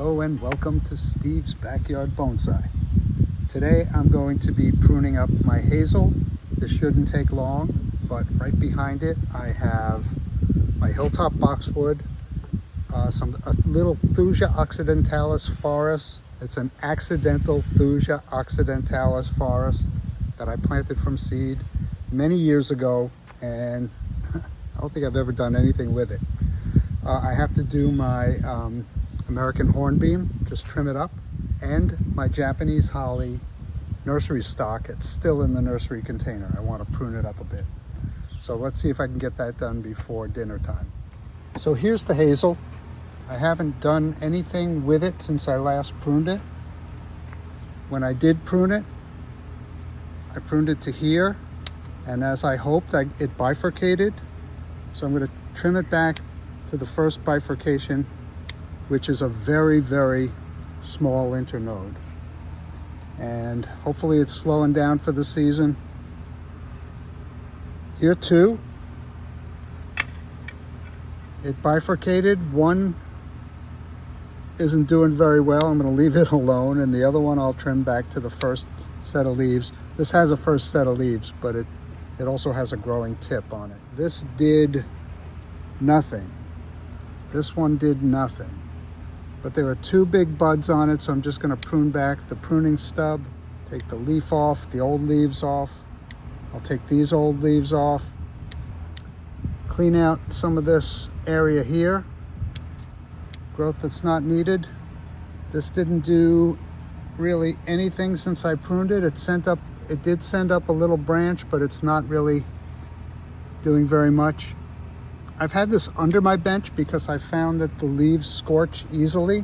Hello and welcome to Steve's Backyard Bonsai. Today I'm going to be pruning up my hazel. This shouldn't take long, but right behind it I have my hilltop boxwood, a little Thuja occidentalis forest. It's an accidental Thuja occidentalis forest that I planted from seed many years ago, and I don't think I've ever done anything with it. I have to do my American Hornbeam, just trim it up, and my Japanese holly nursery stock. It's still in the nursery container. I want to prune it up a bit. So let's see if I can get that done before dinner time. So here's the hazel. I haven't done anything with it since I last pruned it. When I did prune it, I pruned it to here, and as I hoped, it bifurcated. So I'm going to trim it back to the first bifurcation, which is a very, very small internode. And hopefully it's slowing down for the season. Here too, it bifurcated. One isn't doing very well. I'm going to leave it alone, and the other one I'll trim back to the first set of leaves. This has a first set of leaves, but it also has a growing tip on it. This did nothing. This one did nothing. But there are two big buds on it, so I'm just going to prune back the pruning stub, take the leaf off, the old leaves off. I'll take these old leaves off, clean out some of this area here, growth that's not needed. This didn't do really anything since I pruned it. It did send up a little branch, but it's not really doing very much. I've had this under my bench because I found that the leaves scorch easily.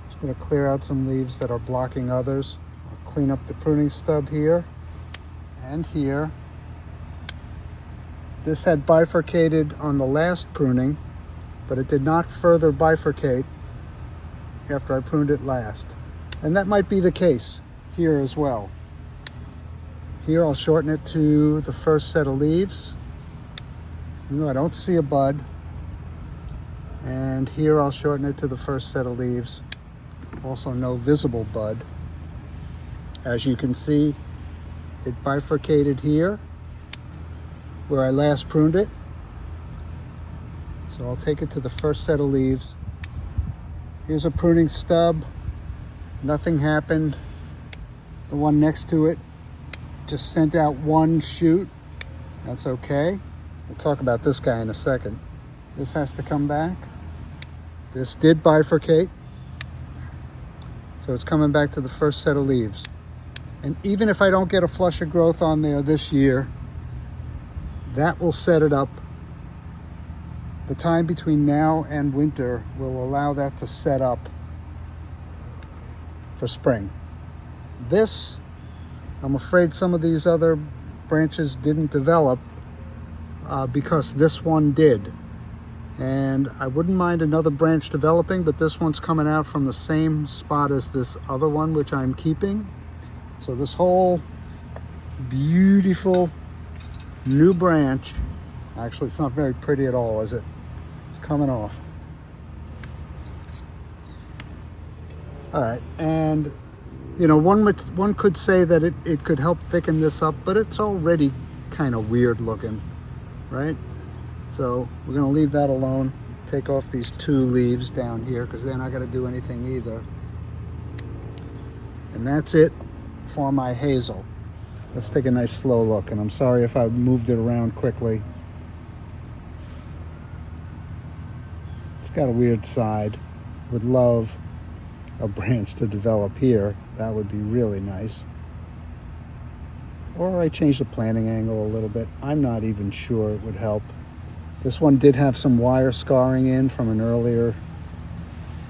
Just going to clear out some leaves that are blocking others. I'll clean up the pruning stub here and here. This had bifurcated on the last pruning, but it did not further bifurcate after I pruned it last. And that might be the case here as well. Here I'll shorten it to the first set of leaves. I don't see a bud. And here I'll shorten it to the first set of leaves. Also no visible bud. As you can see, it bifurcated here where I last pruned it. So I'll take it to the first set of leaves. Here's a pruning stub. Nothing happened. The one next to it just sent out one shoot. That's okay. We'll talk about this guy in a second. This has to come back. This did bifurcate. So it's coming back to the first set of leaves. And even if I don't get a flush of growth on there this year, that will set it up. The time between now and winter will allow that to set up for spring. This, I'm afraid some of these other branches didn't develop because this one did. And I wouldn't mind another branch developing, but this one's coming out from the same spot as this other one, which I'm keeping. So this whole beautiful new branch, actually it's not very pretty at all, is it? It's coming off. All right, and one could say that it could help thicken this up, but it's already kind of weird looking, right? So we're going to leave that alone. Take off these two leaves down here because they're not going to do anything either. And that's it for my hazel. Let's take a nice slow look, and I'm sorry if I moved it around quickly. It's got a weird side. Would love a branch to develop here. That would be really nice. Or I change the planting angle a little bit. I'm not even sure it would help. This one did have some wire scarring in from an earlier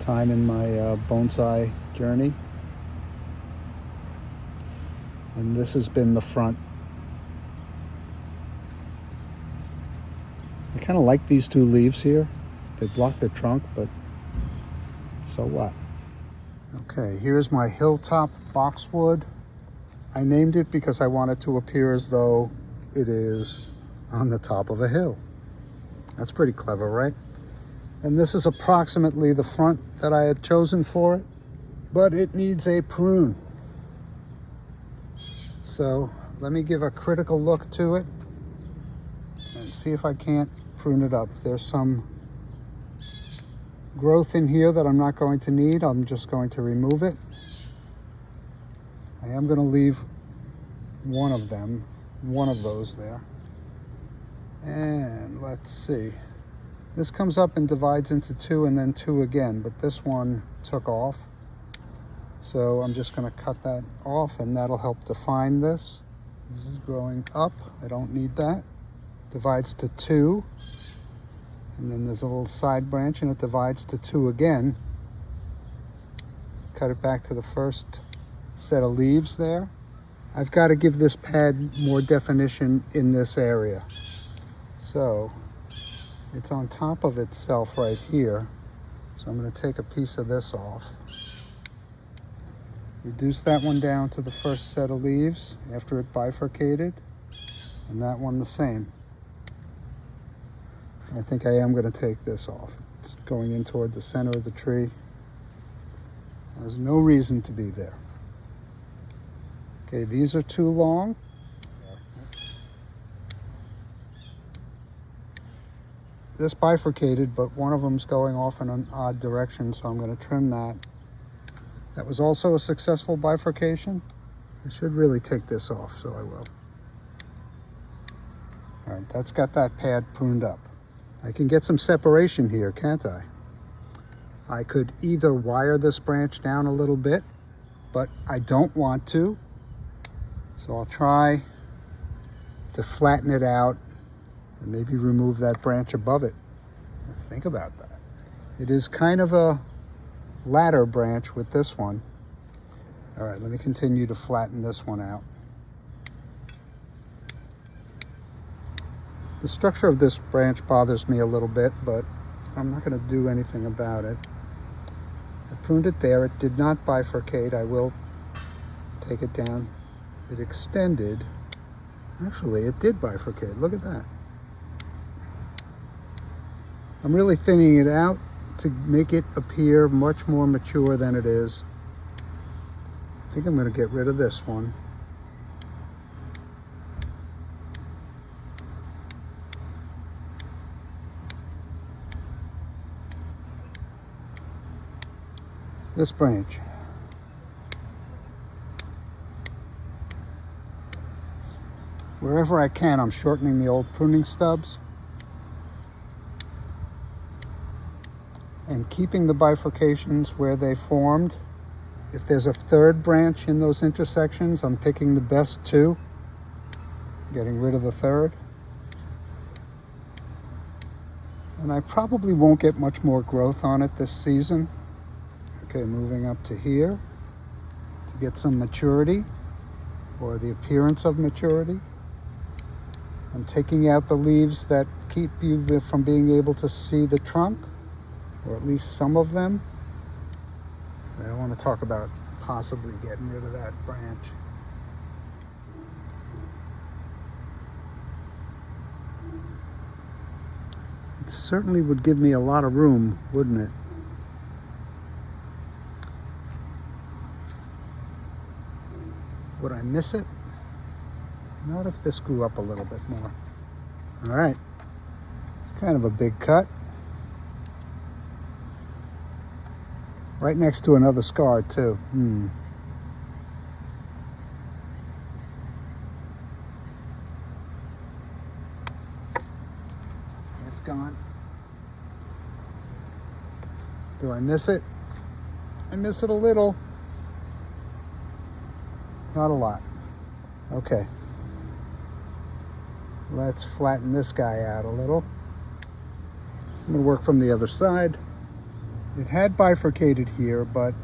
time in my bonsai journey. And this has been the front. I kind of like these two leaves here. They block the trunk, but so what? Okay, here's my hilltop boxwood. I named it because I want it to appear as though it is on the top of a hill. That's pretty clever, right? And this is approximately the front that I had chosen for it, but it needs a prune. So let me give a critical look to it and see if I can't prune it up. There's some growth in here that I'm not going to need. I'm just going to remove it. I am going to leave one of those there. And let's see. This comes up and divides into two and then two again, but this one took off. So I'm just going to cut that off, and that'll help define this. This is growing up. I don't need that. Divides to two. And then there's a little side branch, and it divides to two again. Cut it back to the first set of leaves there. I've got to give this pad more definition in this area. So it's on top of itself right here. So I'm going to take a piece of this off. Reduce that one down to the first set of leaves after it bifurcated, and that one the same. I think I am going to take this off. It's going in toward the center of the tree. There's no reason to be there. Okay, these are too long. This bifurcated, but one of them's going off in an odd direction, so I'm going to trim that. That was also a successful bifurcation. I should really take this off, so I will. All right, that's got that pad pruned up. I can get some separation here, can't I? I could either wire this branch down a little bit, but I don't want to. So I'll try to flatten it out and maybe remove that branch above it. Think about that. It is kind of a ladder branch with this one. All right, let me continue to flatten this one out. The structure of this branch bothers me a little bit, but I'm not going to do anything about it. I pruned it there. It did not bifurcate. I will take it down. It extended. Actually, it did bifurcate. Look at that. I'm really thinning it out to make it appear much more mature than it is. I think I'm going to get rid of this one. This branch. Wherever I can, I'm shortening the old pruning stubs and keeping the bifurcations where they formed. If there's a third branch in those intersections, I'm picking the best two, getting rid of the third. And I probably won't get much more growth on it this season. Okay, moving up to here to get some maturity, or the appearance of maturity. I'm taking out the leaves that keep you from being able to see the trunk, or at least some of them. I don't want to talk about possibly getting rid of that branch. It certainly would give me a lot of room, wouldn't it? Would I miss it? Not if this grew up a little bit more. All right, it's kind of a big cut. Right next to another scar too. It's gone. Do I miss it? I miss it a little. Not a lot. Okay. Let's flatten this guy out a little. I'm going to work from the other side. It had bifurcated here, but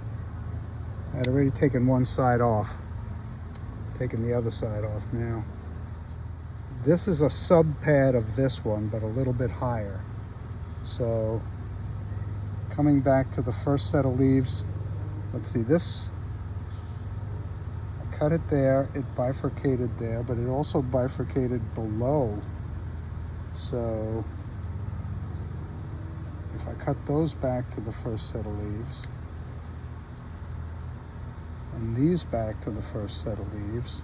I had already taken one side off. Taking the other side off now. This is a sub pad of this one, but a little bit higher. So coming back to the first set of leaves, let's see, this, I cut it there, it bifurcated there, but it also bifurcated below. So If I cut those back to the first set of leaves, and these back to the first set of leaves,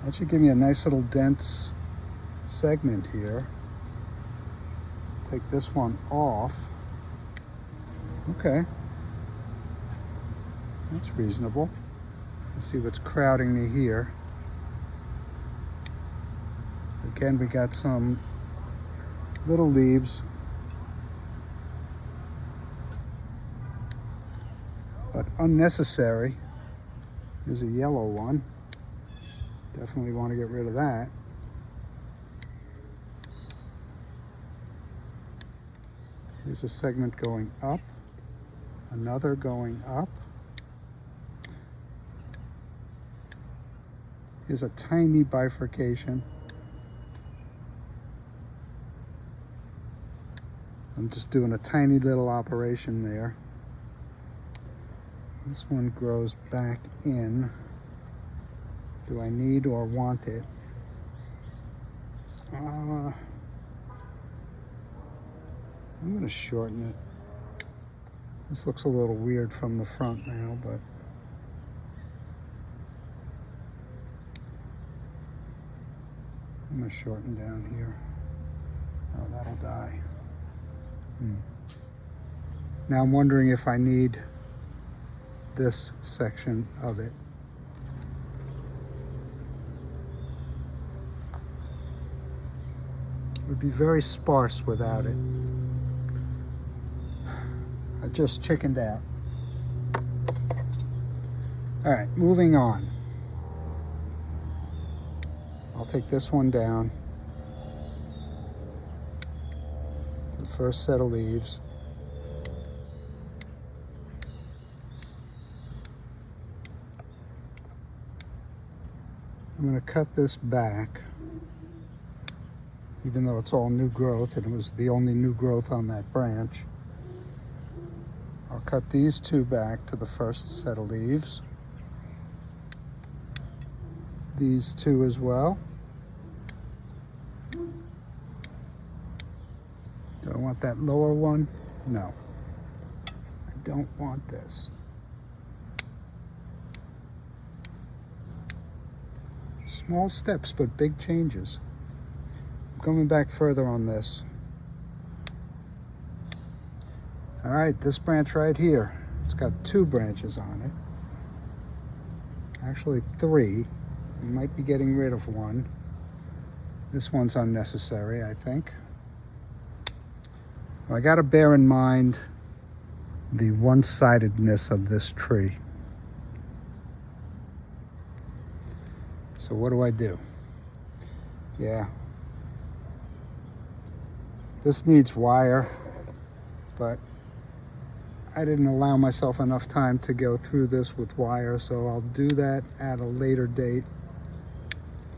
that should give me a nice little dense segment here. Take this one off. Okay, that's reasonable. Let's see what's crowding me here. Again, we got some little leaves, but unnecessary. Here's a yellow one. Definitely want to get rid of that. Here's a segment going up, another going up. Here's a tiny bifurcation. I'm just doing a tiny little operation there. This one grows back in. Do I need or want it? I'm going to shorten it. This looks a little weird from the front now, but I'm going to shorten down here. Oh, that'll die. Now I'm wondering if I need this section of it. It would be very sparse without it. I just chickened out. All right, moving on. I'll take this one down. The first set of leaves. I'm going to cut this back, even though it's all new growth and it was the only new growth on that branch. I'll cut these two back to the first set of leaves. These two as well. Do I want that lower one? No. I don't want this. Small steps, but big changes. I'm coming back further on this. All right, this branch right here, it's got 2 branches on it. Actually 3. We might be getting rid of one. This one's unnecessary, I think. I gotta bear in mind the one-sidedness of this tree. So what do? Yeah. This needs wire, but I didn't allow myself enough time to go through this with wire, so I'll do that at a later date.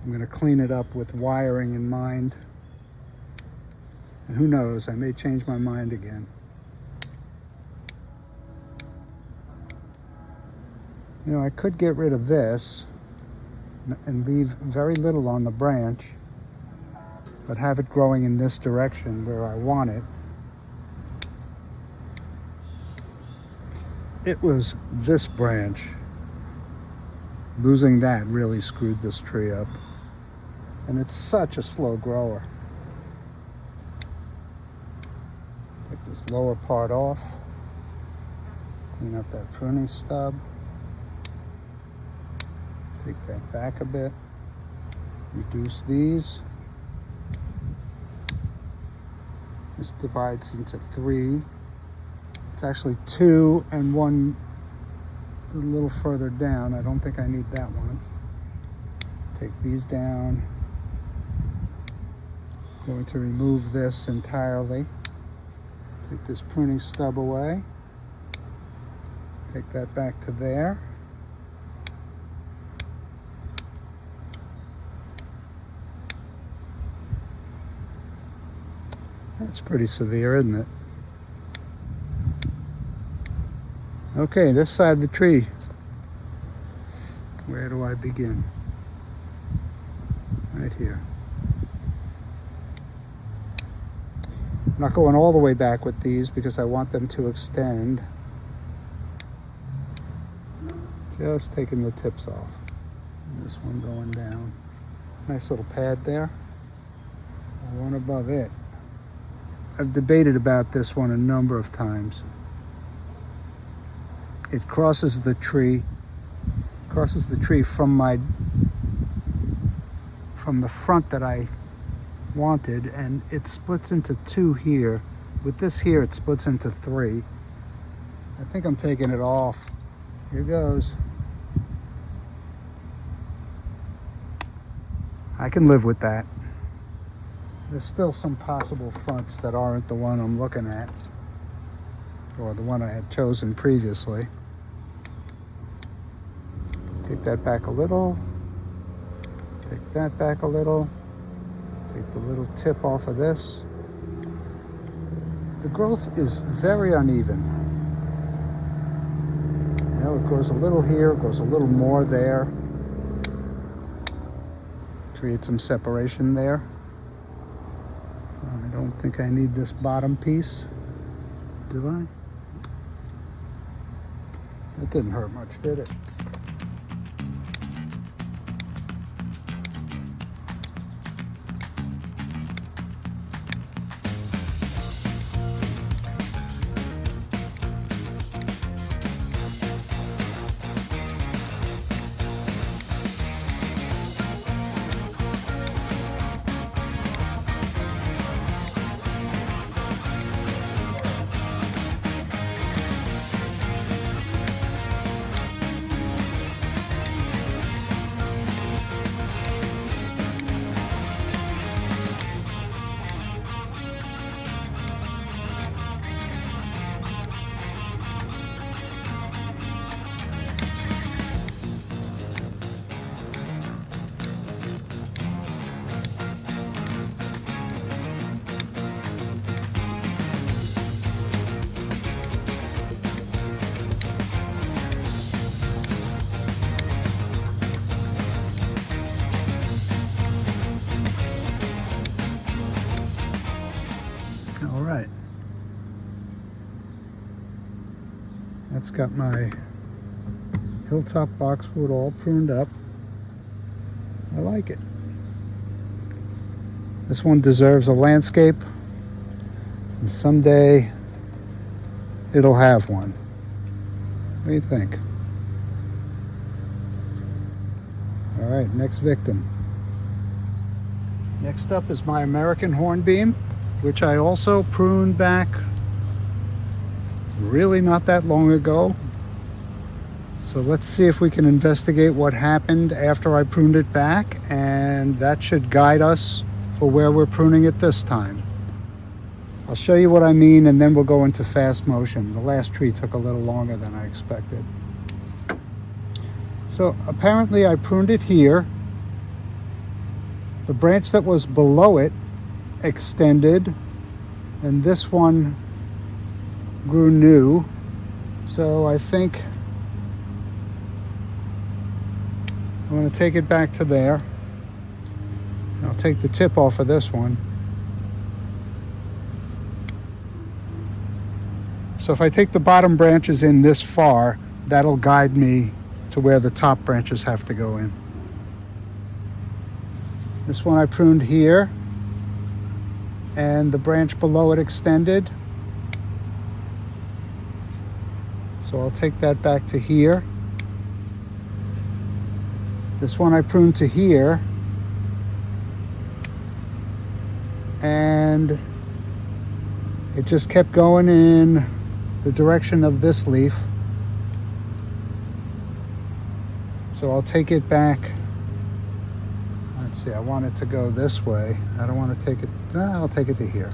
I'm going to clean it up with wiring in mind. And who knows, I may change my mind again. You know, I could get rid of this and leave very little on the branch, but have it growing in this direction where I want it. It was this branch. Losing that really screwed this tree up. And it's such a slow grower. Take this lower part off. Clean up that pruning stub. Take that back a bit. Reduce these. This divides into 3. It's actually 2 and 1 a little further down. I don't think I need that one. Take these down. Going to remove this entirely. Take this pruning stub away. Take that back to there. That's pretty severe, isn't it? Okay, this side of the tree. Where do I begin? Right here. I'm not going all the way back with these because I want them to extend. Just taking the tips off. And this one going down. Nice little pad there. One above it. I've debated about this one a number of times. It crosses the tree from the front that I wanted, and it splits into two here. With this here, it splits into three. I think I'm taking it off. Here goes. I can live with that. There's still some possible fronts that aren't the one I'm looking at, or the one I had chosen previously. Take that back a little. Take that back a little. Take the little tip off of this. The growth is very uneven. You know, it grows a little here, it grows a little more there. Create some separation there. I don't think I need this bottom piece, do I? That didn't hurt much, did it? All right. That's got my hilltop boxwood all pruned up. I like it. This one deserves a landscape, and someday it'll have one. What do you think? All right, next victim. Next up is my American Hornbeam, which I also pruned back really not that long ago. So let's see if we can investigate what happened after I pruned it back, and that should guide us for where we're pruning it this time. I'll show you what I mean, and then we'll go into fast motion. The last tree took a little longer than I expected. So apparently I pruned it here. The branch that was below it extended, and this one grew new. So I think I'm going to take it back to there. I'll take the tip off of this one. So if I take the bottom branches in this far, that'll guide me to where the top branches have to go in. This one I pruned here, and the branch below it extended. So I'll take that back to here. This one I pruned to here, and it just kept going in the direction of this leaf. So I'll take it back. Let's see, I want it to go this way. I don't want to take it, I'll take it to here.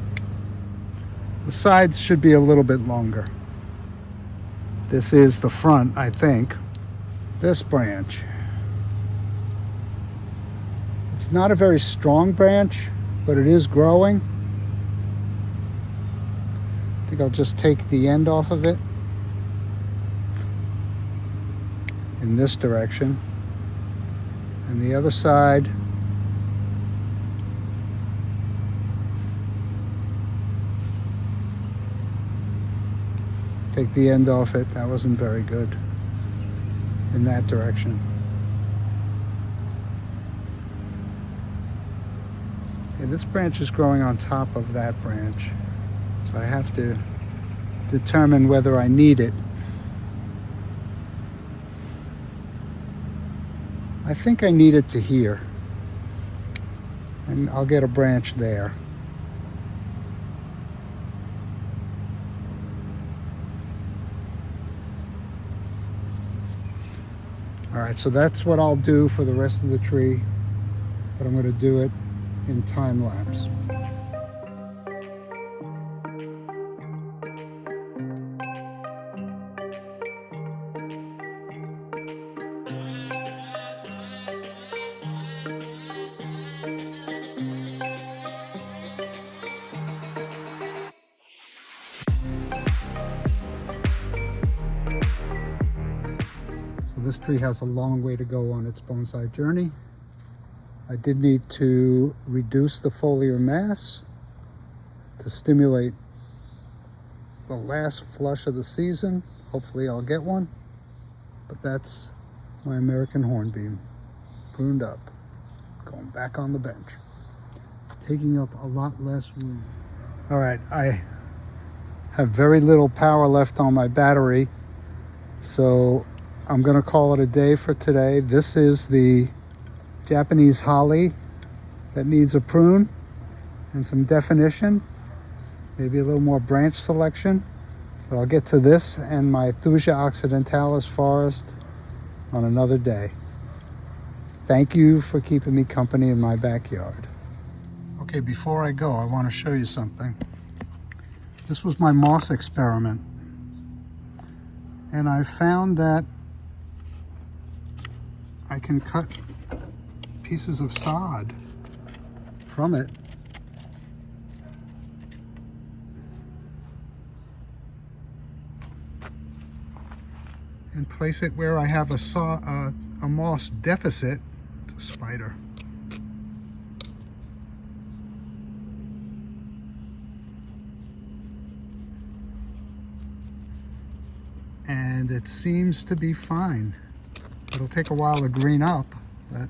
The sides should be a little bit longer. This is the front, I think. This branch. It's not a very strong branch, but it is growing. I think I'll just take the end off of it in this direction. And the other side, take the end off it. That wasn't very good in that direction. Okay, this branch is growing on top of that branch, so I have to determine whether I need it. I think I need it to here, and I'll get a branch there. All right, so that's what I'll do for the rest of the tree, but I'm going to do it in time lapse. This tree has a long way to go on its bonsai journey. I did need to reduce the foliar mass to stimulate the last flush of the season. Hopefully I'll get one, but that's my American Hornbeam, pruned up, going back on the bench, taking up a lot less room. All right, I have very little power left on my battery, so I'm gonna call it a day for today. This is the Japanese holly that needs a prune and some definition, maybe a little more branch selection. But I'll get to this and my Thuja occidentalis forest on another day. Thank you for keeping me company in my backyard. Okay, before I go, I want to show you something. This was my moss experiment, and I found that I can cut pieces of sod from it and place it where I have a moss deficit. It's a spider. And it seems to be fine. It'll take a while to green up, but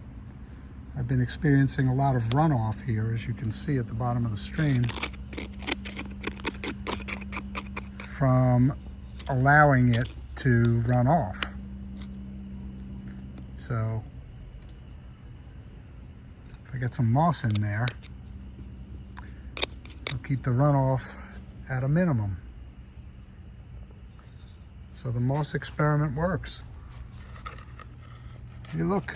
I've been experiencing a lot of runoff here, as you can see at the bottom of the stream, from allowing it to run off. So if I get some moss in there, it'll keep the runoff at a minimum. So the moss experiment works. Hey, look.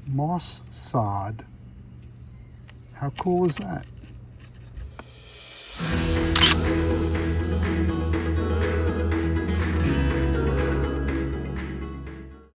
Moss sod. How cool is that?